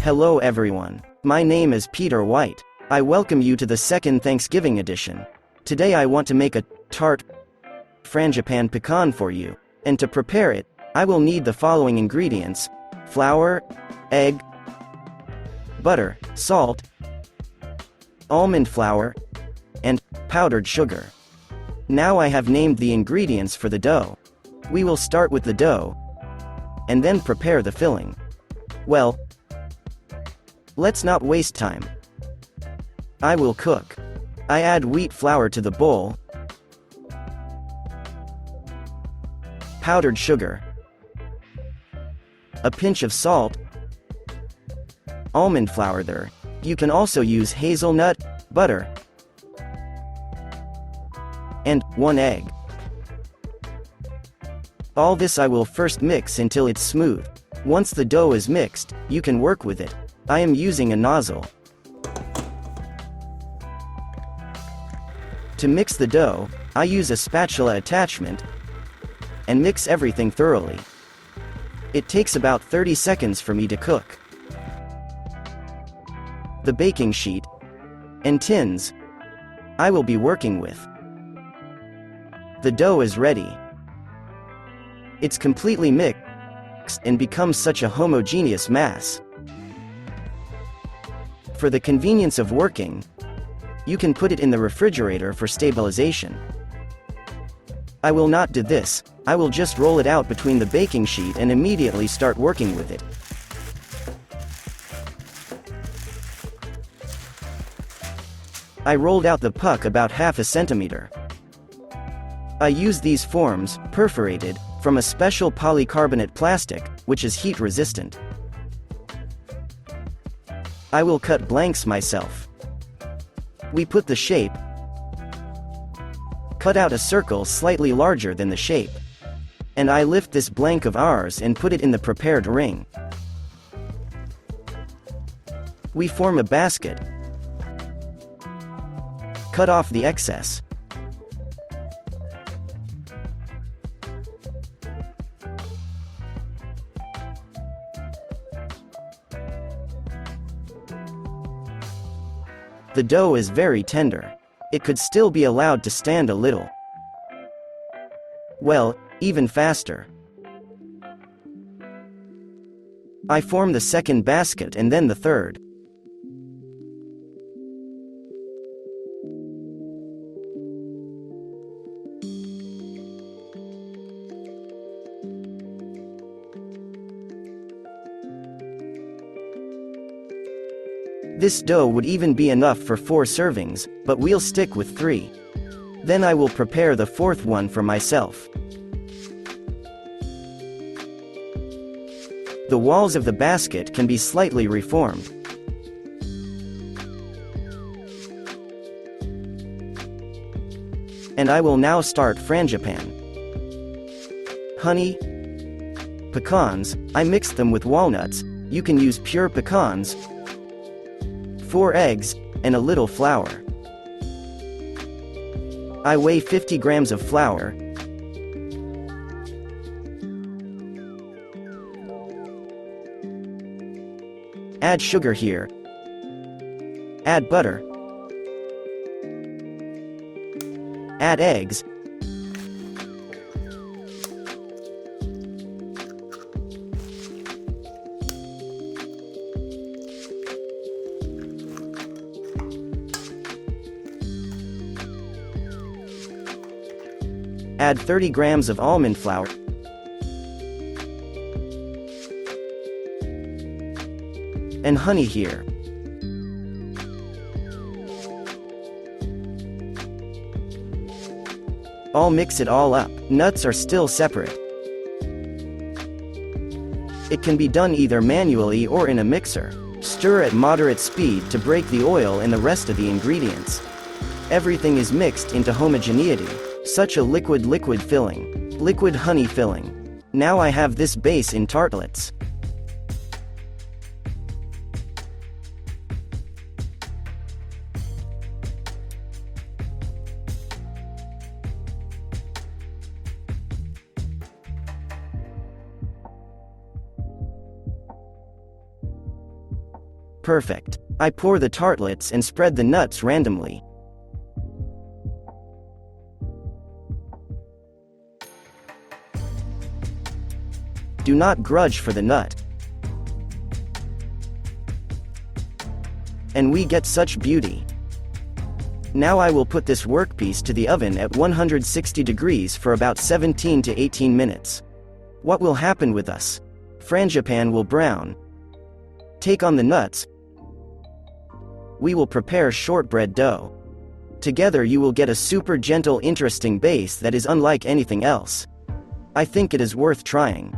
Hello everyone. My name is Peter White. I welcome you to the second Thanksgiving edition. Today I want to make a Tart Frangipane Pecan for you. And to prepare it, I will need the following ingredients: flour, egg, butter, salt, almond flour, and powdered sugar. Now I have named the ingredients for the dough. We will start with the dough, and then prepare the filling. Well, let's not waste time. I will cook. I add wheat flour to the bowl, powdered sugar, a pinch of salt, almond flour there. You can also use hazelnut, butter, and 1 egg. All this I will first mix until it's smooth. Once the dough is mixed, you can work with it. I am using a nozzle. To mix the dough, I use a spatula attachment and mix everything thoroughly. It takes about 30 seconds for me to cook. The baking sheet and tins I will be working with. The dough is ready. It's completely mixed and becomes such a homogeneous mass. For the convenience of working, you can put it in the refrigerator for stabilization. I will not do this. I will just roll it out between the baking sheet and immediately start working with it. I rolled out the puck about half a centimeter. I use these forms, perforated, from a special polycarbonate plastic, which is heat resistant. I will cut blanks myself. We put the shape, cut out a circle slightly larger than the shape, and I lift this blank of ours and put it in the prepared ring. We form a basket, cut off the excess. The dough is very tender. It could still be allowed to stand a little. Well, even faster. I form the second basket and then the third. This dough would even be enough for 4 servings, but we'll stick with 3. Then I will prepare the 4th one for myself. The walls of the basket can be slightly reformed. And I will now start frangipane. Honey, pecans, I mixed them with walnuts. You can use pure pecans, 4 eggs, and a little flour. I weigh 50 grams of flour. Add sugar here. Add butter. Add eggs. Add 30 grams of almond flour. And honey here. I'll mix it all up. Nuts are still separate. It can be done either manually or in a mixer. Stir at moderate speed to break the oil and the rest of the ingredients. Everything is mixed into homogeneity. Such a liquid filling. Liquid honey filling. Now I have this base in tartlets. Perfect. I pour the tartlets and spread the nuts randomly. Do not grudge for the nut. And we get such beauty. Now I will put this workpiece to the oven at 160 degrees for about 17 to 18 minutes. What will happen with us? Frangipane will brown. Take on the nuts. We will prepare shortbread dough. Together you will get a super gentle, interesting base that is unlike anything else. I think it is worth trying.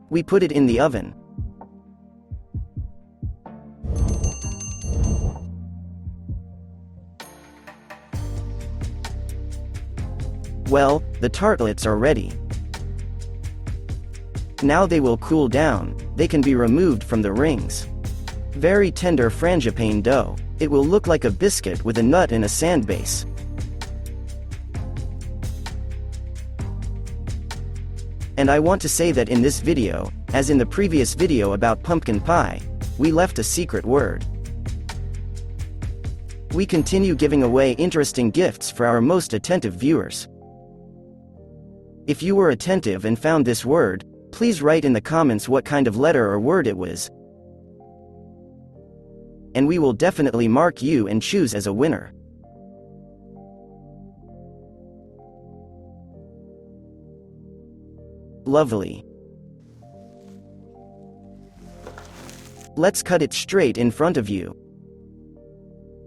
We put it in the oven. Well, the tartlets are ready. Now they will cool down, they can be removed from the rings. Very tender frangipane dough. It will look like a biscuit with a nut and a sand base. And I want to say that in this video, as in the previous video about pumpkin pie, we left a secret word. We continue giving away interesting gifts for our most attentive viewers. If you were attentive and found this word, please write in the comments what kind of letter or word it was. And we will definitely mark you and choose as a winner. Lovely. Let's cut it straight in front of you.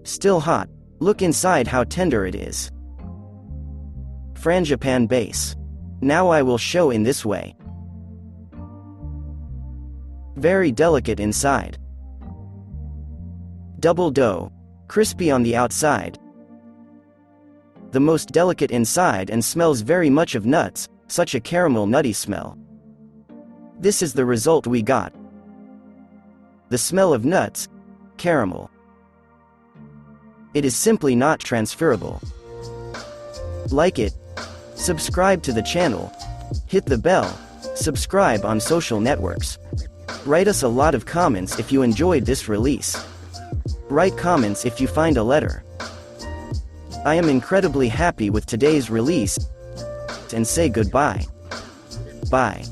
Still hot. Look inside how tender it is. Frangipane base. Now I will show in this way. Very delicate inside. Double dough. Crispy on the outside. The most delicate inside and smells very much of nuts, such a caramel nutty smell. This is the result we got. The smell of nuts, caramel. It is simply not transferable. Like it. Subscribe to the channel. Hit the bell. Subscribe on social networks. Write us a lot of comments if you enjoyed this release. Write comments if you find a letter. I am incredibly happy with today's release and say goodbye. Bye.